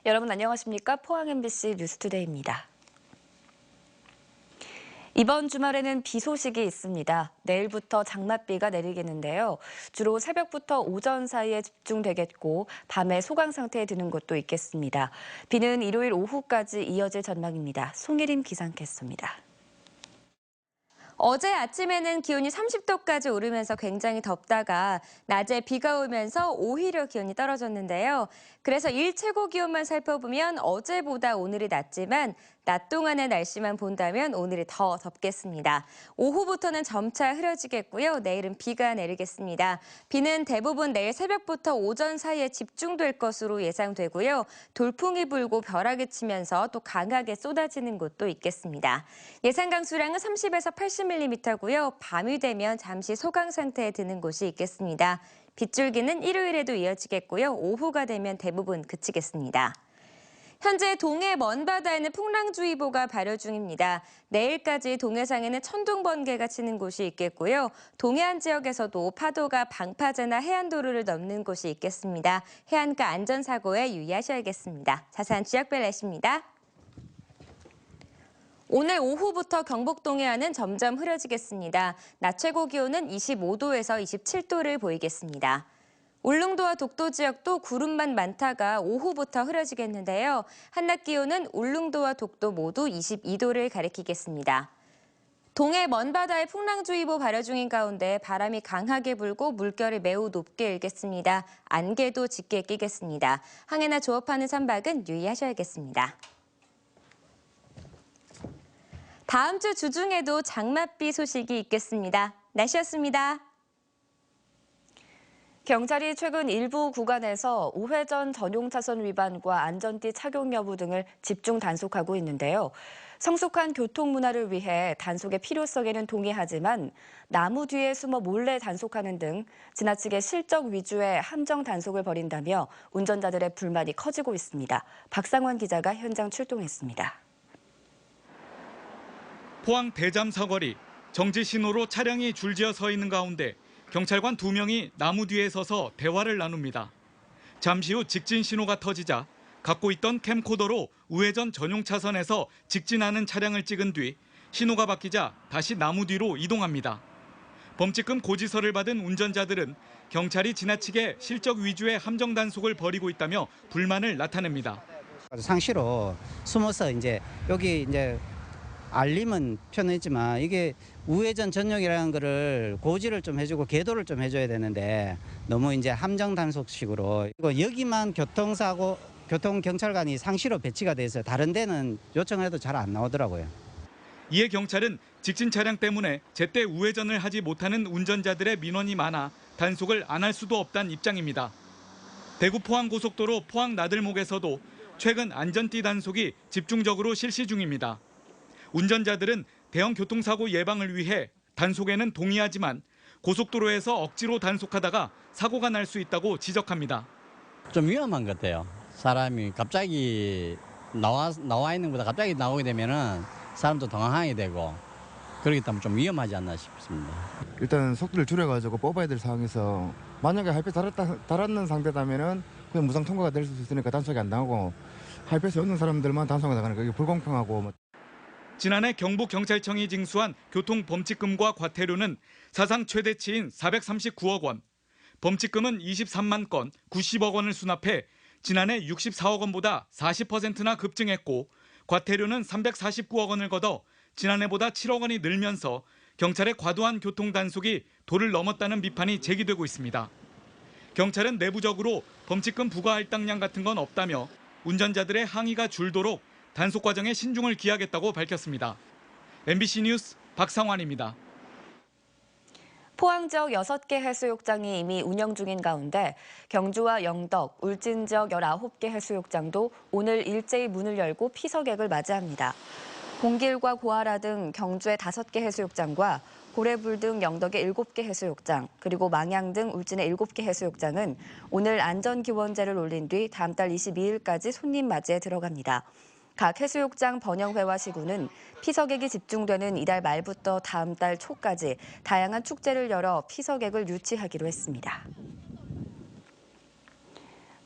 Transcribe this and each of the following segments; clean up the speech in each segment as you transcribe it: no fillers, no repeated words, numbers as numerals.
여러분 안녕하십니까? 포항 MBC 뉴스투데이입니다. 이번 주말에는 비 소식이 있습니다. 내일부터 장맛비가 내리겠는데요. 주로 새벽부터 오전 사이에 집중되겠고 밤에 소강 상태에 드는 곳도 있겠습니다. 비는 일요일 오후까지 이어질 전망입니다. 송예림 기상캐스터입니다. 어제 아침에는 기온이 30도까지 오르면서 굉장히 덥다가 낮에 비가 오면서 오히려 기온이 떨어졌는데요. 그래서 일 최고 기온만 살펴보면 어제보다 오늘이 낮지만 낮 동안의 날씨만 본다면 오늘이 더 덥겠습니다. 오후부터는 점차 흐려지겠고요. 내일은 비가 내리겠습니다. 비는 대부분 내일 새벽부터 오전 사이에 집중될 것으로 예상되고요. 돌풍이 불고 벼락이 치면서 또 강하게 쏟아지는 곳도 있겠습니다. 예상 강수량은 30에서 80mm고요. 밤이 되면 잠시 소강 상태에 드는 곳이 있겠습니다. 빗줄기는 일요일에도 이어지겠고요. 오후가 되면 대부분 그치겠습니다. 현재 동해 먼바다에는 풍랑주의보가 발효 중입니다. 내일까지 동해상에는 천둥 번개가 치는 곳이 있겠고요. 동해안 지역에서도 파도가 방파제나 해안도로를 넘는 곳이 있겠습니다. 해안가 안전사고에 유의하셔야겠습니다. 자세한 지역별 날씨입니다. 오늘 오후부터 경북 동해안은 점점 흐려지겠습니다. 낮 최고 기온은 25도에서 27도를 보이겠습니다. 울릉도와 독도 지역도 구름만 많다가 오후부터 흐려지겠는데요. 한낮 기온은 울릉도와 독도 모두 22도를 가리키겠습니다. 동해 먼바다에 풍랑주의보 발효 중인 가운데 바람이 강하게 불고 물결이 매우 높게 일겠습니다. 안개도 짙게 끼겠습니다. 항해나 조업하는 선박은 유의하셔야겠습니다. 다음 주 주중에도 장맛비 소식이 있겠습니다. 날씨였습니다. 경찰이 최근 일부 구간에서 우회전 전용 차선 위반과 안전띠 착용 여부 등을 집중 단속하고 있는데요. 성숙한 교통 문화를 위해 단속의 필요성에는 동의하지만 나무 뒤에 숨어 몰래 단속하는 등 지나치게 실적 위주의 함정 단속을 벌인다며 운전자들의 불만이 커지고 있습니다. 박상원 기자가 현장 출동했습니다. 포항 대잠 사거리, 정지 신호로 차량이 줄지어 서 있는 가운데 경찰관 2명이 나무 뒤에 서서 대화를 나눕니다. 잠시 후 직진 신호가 터지자 갖고 있던 캠코더로 우회전 전용 차선에서 직진하는 차량을 찍은 뒤 신호가 바뀌자 다시 나무 뒤로 이동합니다. 범칙금 고지서를 받은 운전자들은 경찰이 지나치게 실적 위주의 함정 단속을 벌이고 있다며 불만을 나타냅니다. 상시로 숨어서 여기 알림은 펴냈지만 이게 우회전 전용이라는 거를 고지를 좀 해주고 계도를 좀 해줘야 되는데 너무 함정 단속식으로 여기만 교통경찰관이 상시로 배치가 돼 있어요. 다른 데는 요청해도 잘 안 나오더라고요. 이에 경찰은 직진 차량 때문에 제때 우회전을 하지 못하는 운전자들의 민원이 많아 단속을 안 할 수도 없다는 입장입니다. 대구 포항고속도로 포항 나들목에서도 최근 안전띠 단속이 집중적으로 실시 중입니다. 운전자들은 대형 교통사고 예방을 위해 단속에는 동의하지만 고속도로에서 억지로 단속하다가 사고가 날 수 있다고 지적합니다. 좀 위험한 것 같아요. 사람이 갑자기 나와 있는 것보다 갑자기 나오게 되면은 사람도 당황하게 되고 그렇기 때문에 좀 위험하지 않나 싶습니다. 일단 속도를 줄여가지고 뽑아야 될 상황에서 만약에 하이패스 달았는 상태라면은 그냥 무상 통과가 될 수 있으니까 단속이 안 나오고 하이패스 없는 사람들만 단속에 나가는 게 불공평하고. 지난해 경북경찰청이 징수한 교통범칙금과 과태료는 사상 최대치인 439억 원, 범칙금은 23만 건 90억 원을 수납해 지난해 64억 원보다 40%나 급증했고 과태료는 349억 원을 걷어 지난해보다 7억 원이 늘면서 경찰의 과도한 교통단속이 도를 넘었다는 비판이 제기되고 있습니다. 경찰은 내부적으로 범칙금 부과 할당량 같은 건 없다며 운전자들의 항의가 줄도록 단속 과정에 신중을 기하겠다고 밝혔습니다. MBC 뉴스 박상환입니다. 포항 지역 6개 해수욕장이 이미 운영 중인 가운데 경주와 영덕, 울진 지역 19개 해수욕장도 오늘 일제히 문을 열고 피서객을 맞이합니다. 공길과 고아라 등 경주의 5개 해수욕장과 고래불 등 영덕의 7개 해수욕장, 그리고 망양 등 울진의 7개 해수욕장은 오늘 안전기원제를 올린 뒤 다음 달 22일까지 손님 맞이에 들어갑니다. 각 해수욕장 번영회와 시군은 피서객이 집중되는 이달 말부터 다음 달 초까지 다양한 축제를 열어 피서객을 유치하기로 했습니다.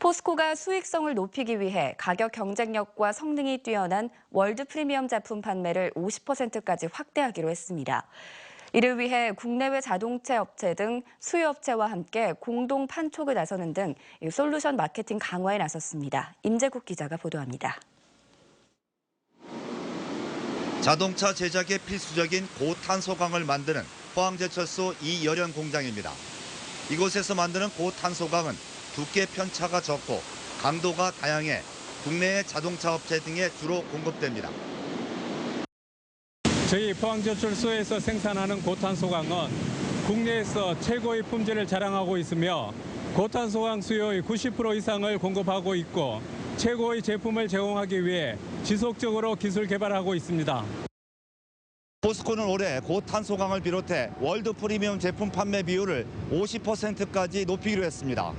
포스코가 수익성을 높이기 위해 가격 경쟁력과 성능이 뛰어난 월드 프리미엄 제품 판매를 50%까지 확대하기로 했습니다. 이를 위해 국내외 자동차 업체 등 수요 업체와 함께 공동 판촉을 나서는 등 솔루션 마케팅 강화에 나섰습니다. 임재국 기자가 보도합니다. 자동차 제작에 필수적인 고탄소광을 만드는 포항제철소 이열연 공장입니다. 이곳에서 만드는 고탄소광은 두께 편차가 적고 강도가 다양해 국내의 자동차 업체 등에 주로 공급됩니다. 저희 포항제철소에서 생산하는 고탄소광은 국내에서 최고의 품질을 자랑하고 있으며 고탄소광 수요의 90% 이상을 공급하고 있고 최고의 제품을 제공하기 위해 지속적으로 기술 개발하고 있습니다. 포스코는 올해 고탄소광을 비롯해 월드 프리미엄 제품 판매 비율을 50%까지 높이기로 했습니다.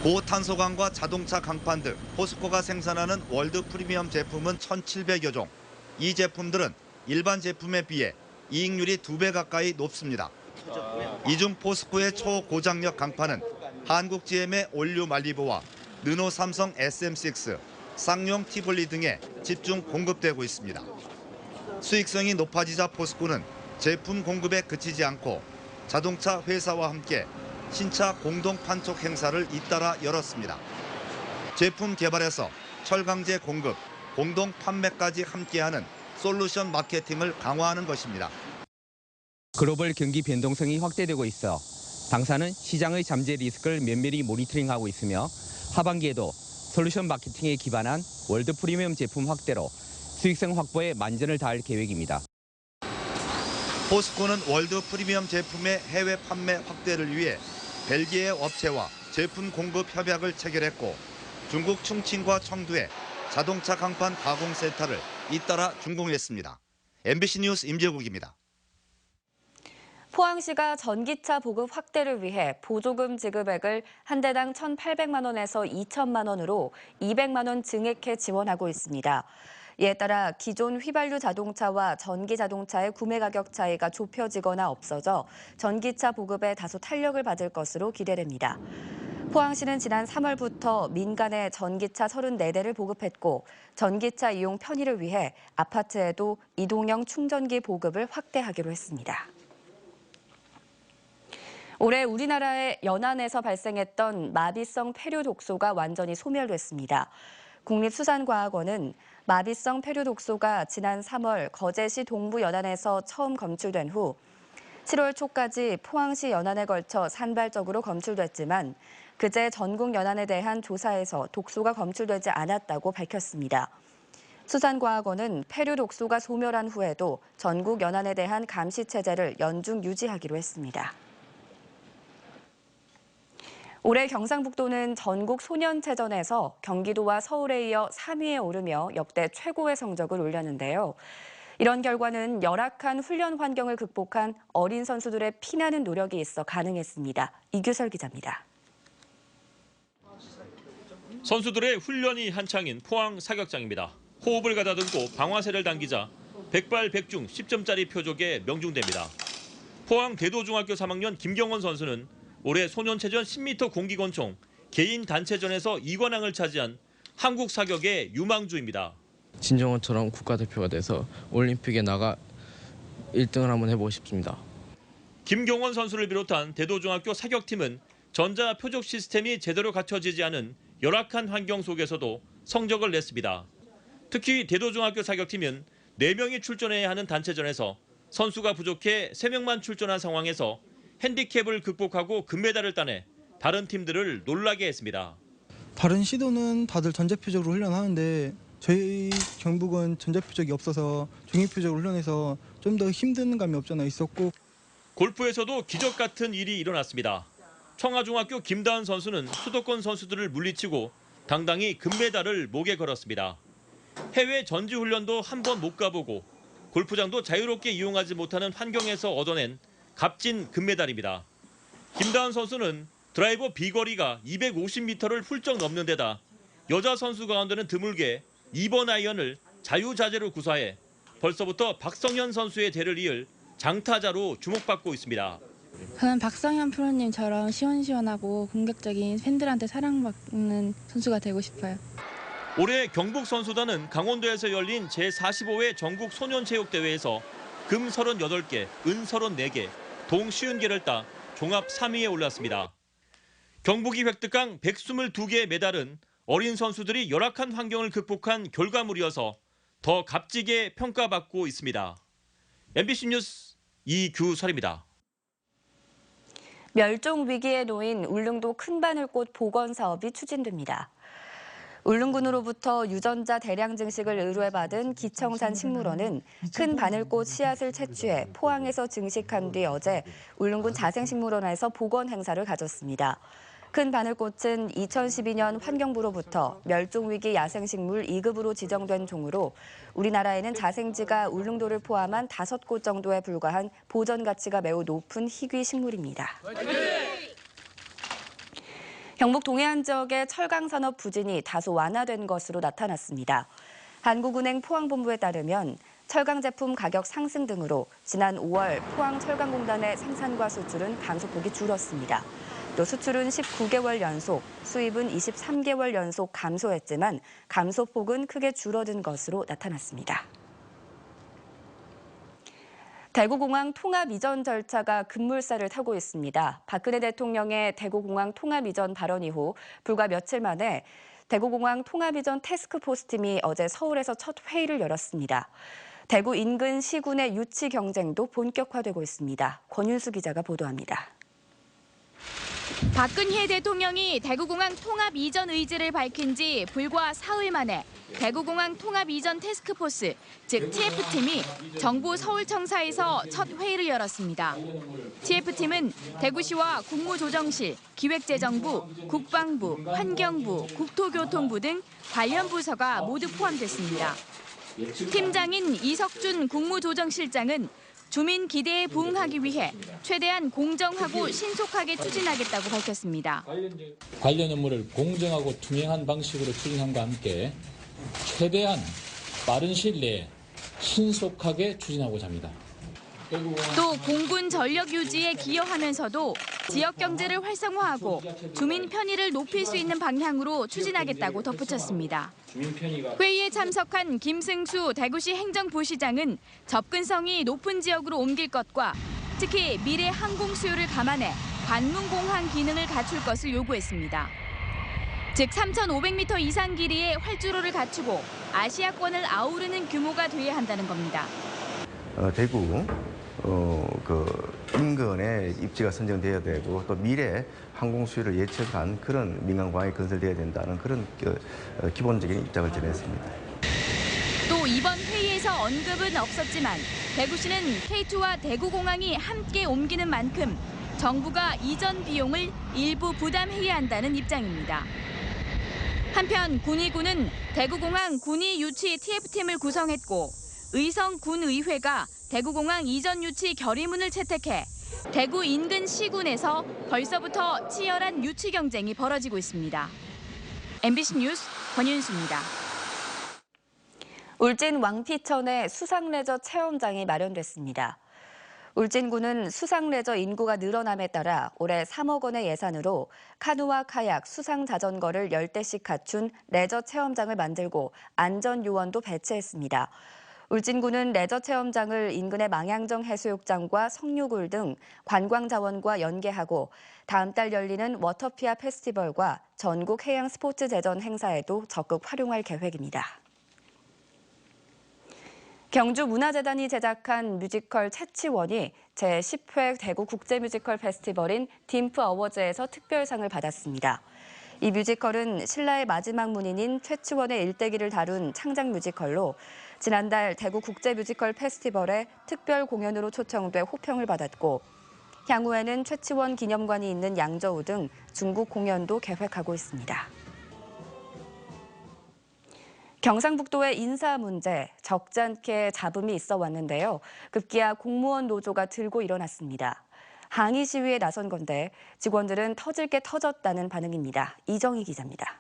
고탄소광과 자동차 강판 등 포스코가 생산하는 월드 프리미엄 제품은 1,700여 종. 이 제품들은 일반 제품에 비해 이익률이 2배 가까이 높습니다. 이 중 포스코의 초고장력 강판은 한국 GM의 올류 말리부와 르노 삼성 SM6, 쌍용 티볼리 등에 집중 공급되고 있습니다. 수익성이 높아지자 포스코는 제품 공급에 그치지 않고 자동차 회사와 함께 신차 공동 판촉 행사를 잇따라 열었습니다. 제품 개발에서 철강제 공급, 공동 판매까지 함께하는 솔루션 마케팅을 강화하는 것입니다. 글로벌 경기 변동성이 확대되고 있어 당사는 시장의 잠재 리스크를 면밀히 모니터링하고 있으며 하반기에도 솔루션 마케팅에 기반한 월드 프리미엄 제품 확대로 수익성 확보에 만전을 다할 계획입니다. 포스코는 월드 프리미엄 제품의 해외 판매 확대를 위해 벨기에 업체와 제품 공급 협약을 체결했고 중국 충칭과 청두에 자동차 강판 가공센터를 잇따라 준공했습니다. MBC 뉴스 임재국입니다. 포항시가 전기차 보급 확대를 위해 보조금 지급액을 한 대당 1,800만 원에서 2천만 원으로 200만 원 증액해 지원하고 있습니다. 이에 따라 기존 휘발유 자동차와 전기 자동차의 구매 가격 차이가 좁혀지거나 없어져 전기차 보급에 다소 탄력을 받을 것으로 기대됩니다. 포항시는 지난 3월부터 민간에 전기차 34대를 보급했고 전기차 이용 편의를 위해 아파트에도 이동형 충전기 보급을 확대하기로 했습니다. 올해 우리나라의 연안에서 발생했던 마비성 폐류 독소가 완전히 소멸됐습니다. 국립수산과학원은 마비성 폐류 독소가 지난 3월 거제시 동부 연안에서 처음 검출된 후 7월 초까지 포항시 연안에 걸쳐 산발적으로 검출됐지만 그제 전국 연안에 대한 조사에서 독소가 검출되지 않았다고 밝혔습니다. 수산과학원은 폐류 독소가 소멸한 후에도 전국 연안에 대한 감시 체제를 연중 유지하기로 했습니다. 올해 경상북도는 전국 소년체전에서 경기도와 서울에 이어 3위에 오르며 역대 최고의 성적을 올렸는데요. 이런 결과는 열악한 훈련 환경을 극복한 어린 선수들의 피나는 노력이 있어 가능했습니다. 이규설 기자입니다. 선수들의 훈련이 한창인 포항 사격장입니다. 호흡을 가다듬고 방아쇠를 당기자 백발백중 10점짜리 표적에 명중됩니다. 포항 대도중학교 3학년 김경원 선수는 올해 소년체전 10m 공기권총 개인 단체전에서 2관왕을 차지한 한국 사격의 유망주입니다. 진정원처럼 국가대표가 돼서 올림픽에 나가 1등을 한번 해보고 싶습니다. 김경원 선수를 비롯한 대도중학교 사격팀은 전자 표적 시스템이 제대로 갖춰지지 않은 열악한 환경 속에서도 성적을 냈습니다. 특히 대도중학교 사격팀은 4명이 출전해야 하는 단체전에서 선수가 부족해 3명만 출전한 상황에서 핸디캡을 극복하고 금메달을 따내 다른 팀들을 놀라게 했습니다. 다른 시도는 다들 전자표적으로 훈련하는데 저희 경북은 전자표적이 없어서 종이표적으로 훈련해서 좀 더 힘든 감이 없잖아 있었고. 골프에서도 기적 같은 일이 일어났습니다. 청하중학교 김다은 선수는 수도권 선수들을 물리치고 당당히 금메달을 목에 걸었습니다. 해외 전지훈련도 한 번 못 가보고 골프장도 자유롭게 이용하지 못하는 환경에서 얻어낸 값진 금메달입니다. 김다은 선수는 드라이버 비거리가 250m를 훌쩍 넘는 데다 여자 선수 가운데는 드물게 2번 아이언을 자유자재로 구사해 벌써부터 박성현 선수의 대를 이을 장타자로 주목받고 있습니다. 저는 박성현 프로님처럼 시원시원하고 공격적인 팬들한테 사랑받는 선수가 되고 싶어요. 올해 경북 선수단은 강원도에서 열린 제45회 전국 소년체육대회에서 금 38개, 은 34개, 동 50개를 따 종합 3위에 올랐습니다. 경북이 획득한 122개의 메달은 어린 선수들이 열악한 환경을 극복한 결과물이어서 더 값지게 평가받고 있습니다. MBC 뉴스 이규설입니다. 멸종 위기에 놓인 울릉도 큰바늘꽃 복원 사업이 추진됩니다. 울릉군으로부터 유전자 대량 증식을 의뢰받은 기청산 식물원은 큰 바늘꽃 씨앗을 채취해 포항에서 증식한 뒤 어제 울릉군 자생식물원에서 복원 행사를 가졌습니다. 큰 바늘꽃은 2012년 환경부로부터 멸종위기 야생식물 2급으로 지정된 종으로 우리나라에는 자생지가 울릉도를 포함한 5곳 정도에 불과한 보전 가치가 매우 높은 희귀 식물입니다. 경북 동해안 지역의 철강산업 부진이 다소 완화된 것으로 나타났습니다. 한국은행 포항본부에 따르면 철강 제품 가격 상승 등으로 지난 5월 포항철강공단의 생산과 수출은 감소폭이 줄었습니다. 또 수출은 19개월 연속, 수입은 23개월 연속 감소했지만 감소폭은 크게 줄어든 것으로 나타났습니다. 대구공항 통합 이전 절차가 급물살을 타고 있습니다. 박근혜 대통령의 대구공항 통합 이전 발언 이후 불과 며칠 만에 대구공항 통합 이전 태스크포스팀이 어제 서울에서 첫 회의를 열었습니다. 대구 인근 시군의 유치 경쟁도 본격화되고 있습니다. 권윤수 기자가 보도합니다. 박근혜 대통령이 대구공항 통합 이전 의지를 밝힌 지 불과 사흘 만에 대구공항 통합 이전 태스크포스, 즉 TF팀이 정부 서울청사에서 첫 회의를 열었습니다. TF팀은 대구시와 국무조정실, 기획재정부, 국방부, 환경부, 국토교통부 등 관련 부서가 모두 포함됐습니다. 팀장인 이석준 국무조정실장은 주민 기대에 부응하기 위해 최대한 공정하고 신속하게 추진하겠다고 밝혔습니다. 관련 업무를 공정하고 투명한 방식으로 추진함과 함께 최대한 빠른 시일 내에 신속하게 추진하고자 합니다. 또 공군 전력 유지에 기여하면서도 지역 경제를 활성화하고 주민 편의를 높일 수 있는 방향으로 추진하겠다고 덧붙였습니다. 회의에 참석한 김승수 대구시 행정부시장은 접근성이 높은 지역으로 옮길 것과 특히 미래 항공 수요를 감안해 관문공항 기능을 갖출 것을 요구했습니다. 즉 3,500m 이상 길이의 활주로를 갖추고 아시아권을 아우르는 규모가 돼야 한다는 겁니다. 대구 인근에 입지가 선정돼야 되고 또 미래 항공 수요를 예측한 그런 민간공항이 건설돼야 된다는 그런 기본적인 입장을 전했습니다. 또 이번 회의에서 언급은 없었지만 대구시는 K2와 대구공항이 함께 옮기는 만큼 정부가 이전 비용을 일부 부담해야 한다는 입장입니다. 한편 군의구는 대구공항 군의 유치 TF팀을 구성했고 의성군의회가 대구공항 이전 유치 결의문을 채택해 대구 인근 시군에서 벌써부터 치열한 유치 경쟁이 벌어지고 있습니다. MBC 뉴스 권윤수입니다. 울진 왕피천에 수상레저 체험장이 마련됐습니다. 울진군은 수상레저 인구가 늘어남에 따라 올해 3억 원의 예산으로 카누와 카약, 수상자전거를 10대씩 갖춘 레저 체험장을 만들고 안전요원도 배치했습니다. 울진군은 레저 체험장을 인근의 망향정 해수욕장과 석류굴 등 관광자원과 연계하고 다음 달 열리는 워터피아 페스티벌과 전국 해양 스포츠 제전 행사에도 적극 활용할 계획입니다. 경주문화재단이 제작한 뮤지컬 채치원이 제10회 대구 국제뮤지컬 페스티벌인 딤프 어워즈에서 특별상을 받았습니다. 이 뮤지컬은 신라의 마지막 문인인 채치원의 일대기를 다룬 창작 뮤지컬로 지난달 대구 국제뮤지컬 페스티벌에 특별 공연으로 초청돼 호평을 받았고 향후에는 채치원 기념관이 있는 양저우 등 중국 공연도 계획하고 있습니다. 경상북도의 인사 문제, 적지 않게 잡음이 있어 왔는데요. 급기야 공무원 노조가 들고 일어났습니다. 항의 시위에 나선 건데 직원들은 터질 게 터졌다는 반응입니다. 이정희 기자입니다.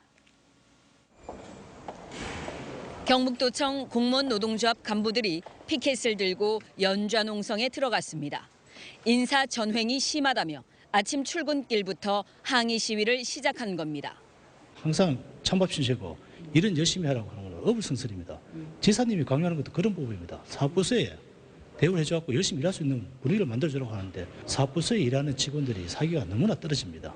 경북도청 공무원 노동조합 간부들이 피켓을 들고 연좌농성에 들어갔습니다. 인사 전횡이 심하다며 아침 출근길부터 항의 시위를 시작한 겁니다. 항상 찬밥 신세고 일은 열심히 하라고 하는 건 어불성설입니다. 지사님이 강요하는 것도 그런 부분입니다. 사업부서에 대우를 해줘갖고 열심히 일할 수 있는 분위기를 만들어주라고 하는데 사업부서에 일하는 직원들이 사기가 너무나 떨어집니다.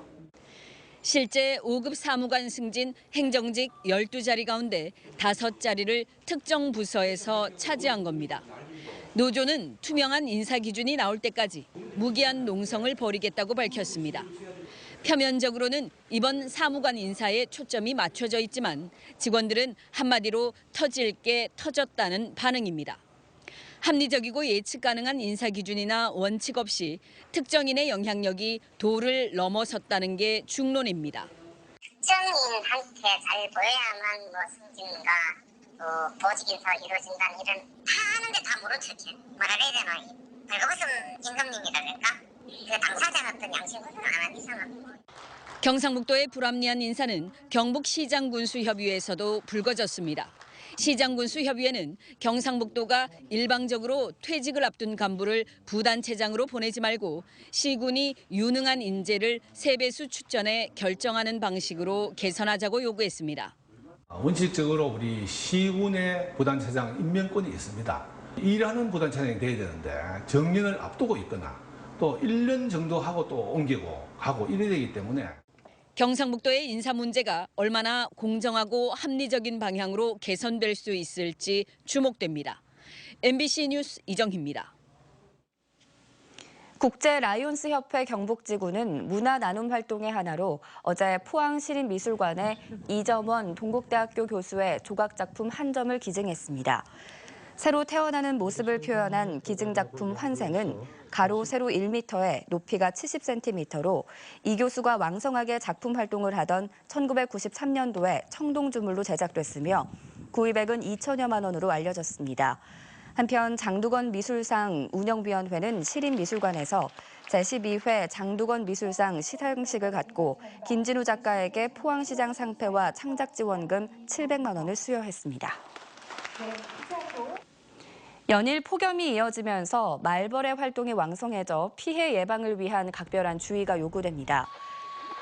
실제 5급 사무관 승진 행정직 12자리 가운데 5자리를 특정 부서에서 차지한 겁니다. 노조는 투명한 인사 기준이 나올 때까지 무기한 농성을 벌이겠다고 밝혔습니다. 표면적으로는 이번 사무관 인사에 초점이 맞춰져 있지만 직원들은 한마디로 터질 게 터졌다는 반응입니다. 합리적이고 예측 가능한 인사 기준이나 원칙 없이 특정인의 영향력이 도를 넘어섰다는 게 중론입니다. 특정인한테 잘 보여야만 승진과 보직 인사가 이루어진다는 일은 다 아는데 다 모른 척해. 뭐라 그래야 되나? 벌거벗은 임금님이랄까? 그 당사자는 어떤 양심 고생을 안 한 이상은. 경상북도의 불합리한 인사는 경북시장군수협의회에서도 불거졌습니다. 시장군수협의회는 경상북도가 일방적으로 퇴직을 앞둔 간부를 부단체장으로 보내지 말고 시군이 유능한 인재를 3배수 추천해 결정하는 방식으로 개선하자고 요구했습니다. 원칙적으로 우리 시군의 부단체장 임명권이 있습니다. 일하는 부단체장이 돼야 되는데 정년을 앞두고 있거나 또 1년 정도 하고 또 옮기고 가고 이래야 되기 때문에 경상북도의 인사 문제가 얼마나 공정하고 합리적인 방향으로 개선될 수 있을지 주목됩니다. MBC 뉴스 이정희입니다. 국제 라이온스 협회 경북지구는 문화 나눔 활동의 하나로 어제 포항시립미술관에 이점원 동국대학교 교수의 조각작품 한 점을 기증했습니다. 새로 태어나는 모습을 표현한 기증작품 환생은 가로 세로 1m에 높이가 70cm로 이 교수가 왕성하게 작품 활동을 하던 1993년도에 청동주물로 제작됐으며 구입액은 2천여만 원으로 알려졌습니다. 한편 장두건 미술상 운영위원회는 시립미술관에서 제12회 장두건 미술상 시상식을 갖고 김진우 작가에게 포항시장 상패와 창작지원금 700만 원을 수여했습니다. 연일 폭염이 이어지면서 말벌의 활동이 왕성해져 피해 예방을 위한 각별한 주의가 요구됩니다.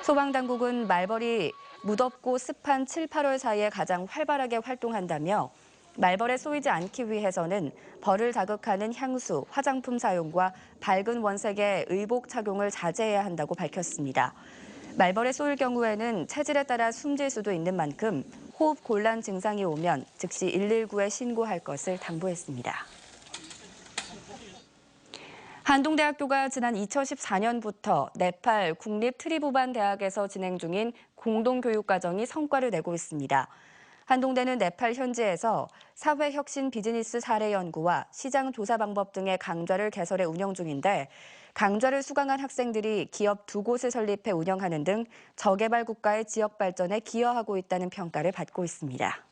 소방당국은 말벌이 무덥고 습한 7, 8월 사이에 가장 활발하게 활동한다며 말벌에 쏘이지 않기 위해서는 벌을 자극하는 향수, 화장품 사용과 밝은 원색의 의복 착용을 자제해야 한다고 밝혔습니다. 말벌에 쏘일 경우에는 체질에 따라 숨질 수도 있는 만큼 호흡 곤란 증상이 오면 즉시 119에 신고할 것을 당부했습니다. 한동대학교가 지난 2014년부터 네팔 국립트리부반 대학에서 진행 중인 공동교육과정이 성과를 내고 있습니다. 한동대는 네팔 현지에서 사회혁신 비즈니스 사례 연구와 시장 조사 방법 등의 강좌를 개설해 운영 중인데 강좌를 수강한 학생들이 기업 2곳을 설립해 운영하는 등 저개발 국가의 지역 발전에 기여하고 있다는 평가를 받고 있습니다.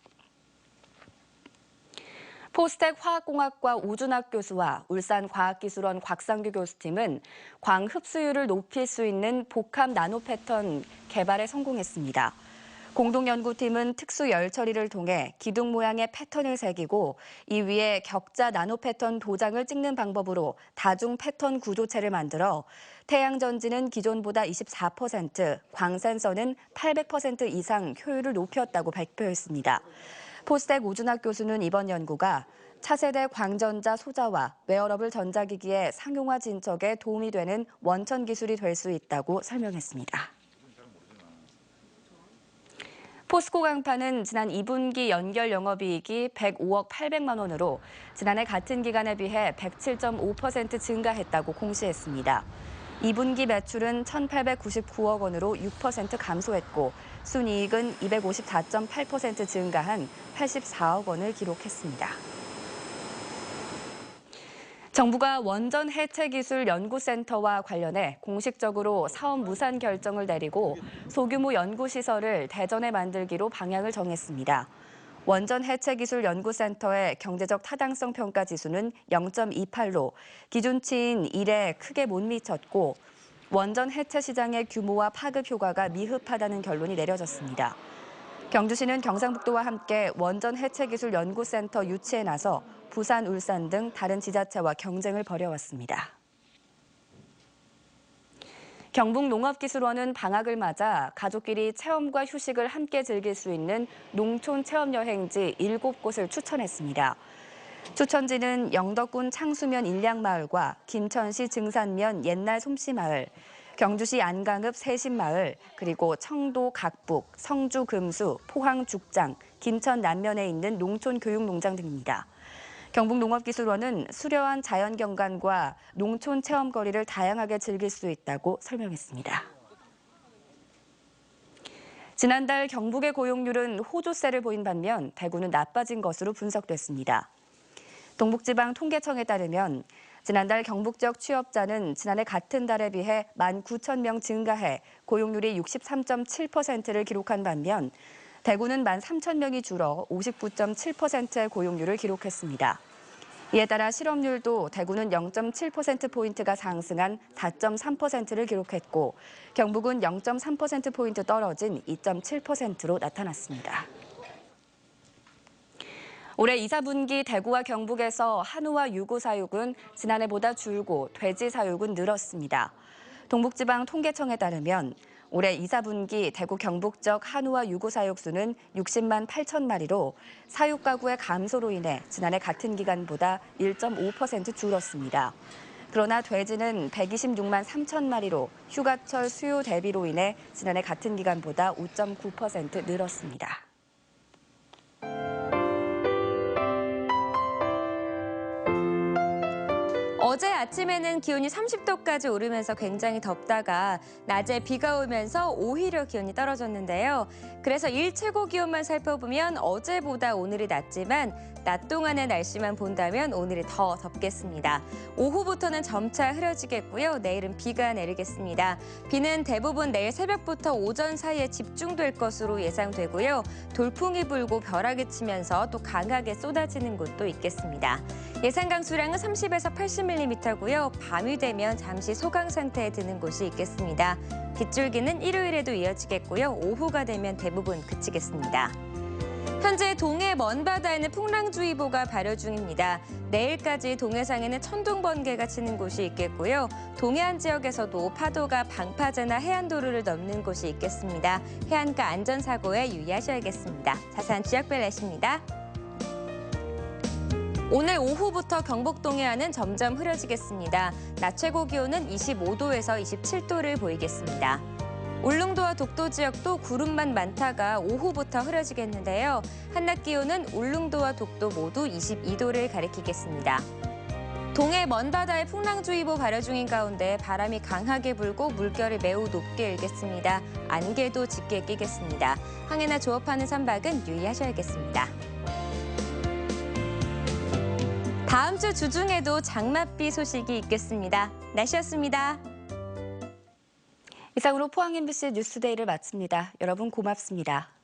포스텍 화학공학과 우준학 교수와 울산과학기술원 곽상규 교수팀은 광 흡수율을 높일 수 있는 복합 나노 패턴 개발에 성공했습니다. 공동연구팀은 특수 열 처리를 통해 기둥 모양의 패턴을 새기고 이 위에 격자 나노 패턴 도장을 찍는 방법으로 다중 패턴 구조체를 만들어 태양 전지는 기존보다 24%, 광센서는 800% 이상 효율을 높였다고 발표했습니다. 포스텍 우준학 교수는 이번 연구가 차세대 광전자 소자와 웨어러블 전자기기의 상용화 진척에 도움이 되는 원천 기술이 될 수 있다고 설명했습니다. 포스코 강파는 지난 2분기 연결 영업이익이 105억 800만 원으로 지난해 같은 기간에 비해 107.5% 증가했다고 공시했습니다. 2분기 매출은 1,899억 원으로 6% 감소했고 순이익은 254.8% 증가한 84억 원을 기록했습니다. 정부가 원전 해체 기술 연구센터와 관련해 공식적으로 사업 무산 결정을 내리고 소규모 연구시설을 대전에 만들기로 방향을 정했습니다. 원전 해체 기술 연구센터의 경제적 타당성 평가 지수는 0.28로 기준치인 1에 크게 못 미쳤고 원전 해체 시장의 규모와 파급 효과가 미흡하다는 결론이 내려졌습니다. 경주시는 경상북도와 함께 원전 해체 기술 연구센터 유치에 나서 부산, 울산 등 다른 지자체와 경쟁을 벌여왔습니다. 경북농업기술원은 방학을 맞아 가족끼리 체험과 휴식을 함께 즐길 수 있는 농촌 체험 여행지 7곳을 추천했습니다. 추천지는 영덕군 창수면 일량마을과 김천시 증산면 옛날 솜씨마을, 경주시 안강읍 세신마을, 그리고 청도 각북, 성주 금수, 포항 죽장, 김천 남면에 있는 농촌 교육농장 등입니다. 경북농업기술원은 수려한 자연경관과 농촌 체험거리를 다양하게 즐길 수 있다고 설명했습니다. 지난달 경북의 고용률은 호조세를 보인 반면 대구는 나빠진 것으로 분석됐습니다. 동북지방 통계청에 따르면 지난달 경북 지역 취업자는 지난해 같은 달에 비해 19,000명 증가해 고용률이 63.7%를 기록한 반면 대구는 13,000명이 줄어 59.7%의 고용률을 기록했습니다. 이에 따라 실업률도 대구는 0.7%포인트가 상승한 4.3%를 기록했고 경북은 0.3%포인트 떨어진 2.7%로 나타났습니다. 올해 2, 4분기 대구와 경북에서 한우와 유구 사육은 지난해보다 줄고 돼지 사육은 늘었습니다. 동북지방 통계청에 따르면 올해 2, 4분기 대구 경북 지역 한우와 유구 사육수는 60만 8천 마리로 사육 가구의 감소로 인해 지난해 같은 기간보다 1.5% 줄었습니다. 그러나 돼지는 126만 3천 마리로 휴가철 수요 대비로 인해 지난해 같은 기간보다 5.9% 늘었습니다. 어제 아침에는 기온이 30도까지 오르면서 굉장히 덥다가 낮에 비가 오면서 오히려 기온이 떨어졌는데요. 그래서 일 최고 기온만 살펴보면 어제보다 오늘이 낮지만 낮 동안의 날씨만 본다면 오늘이 더 덥겠습니다. 오후부터는 점차 흐려지겠고요. 내일은 비가 내리겠습니다. 비는 대부분 내일 새벽부터 오전 사이에 집중될 것으로 예상되고요. 돌풍이 불고 벼락이 치면서 또 강하게 쏟아지는 곳도 있겠습니다. 예상 강수량은 30에서 80mm고요. 밤이 되면 잠시 소강 상태에 드는 곳이 있겠습니다. 빗줄기는 일요일에도 이어지겠고요. 오후가 되면 대부분 그치겠습니다. 현재 동해 먼바다에는 풍랑주의보가 발효 중입니다. 내일까지 동해상에는 천둥 번개가 치는 곳이 있겠고요. 동해안 지역에서도 파도가 방파제나 해안도로를 넘는 곳이 있겠습니다. 해안가 안전사고에 유의하셔야겠습니다. 자세한 지역별 날씨입니다. 오늘 오후부터 경북 동해안은 점점 흐려지겠습니다. 낮 최고 기온은 25도에서 27도를 보이겠습니다. 울릉도와 독도 지역도 구름만 많다가 오후부터 흐려지겠는데요. 한낮 기온은 울릉도와 독도 모두 22도를 가리키겠습니다. 동해 먼바다에 풍랑주의보 발효 중인 가운데 바람이 강하게 불고 물결이 매우 높게 일겠습니다. 안개도 짙게 끼겠습니다. 항해나 조업하는 선박은 유의하셔야겠습니다. 다음 주 주중에도 장맛비 소식이 있겠습니다. 날씨였습니다. 이상으로 포항 MBC 뉴스데이를 마칩니다. 여러분 고맙습니다.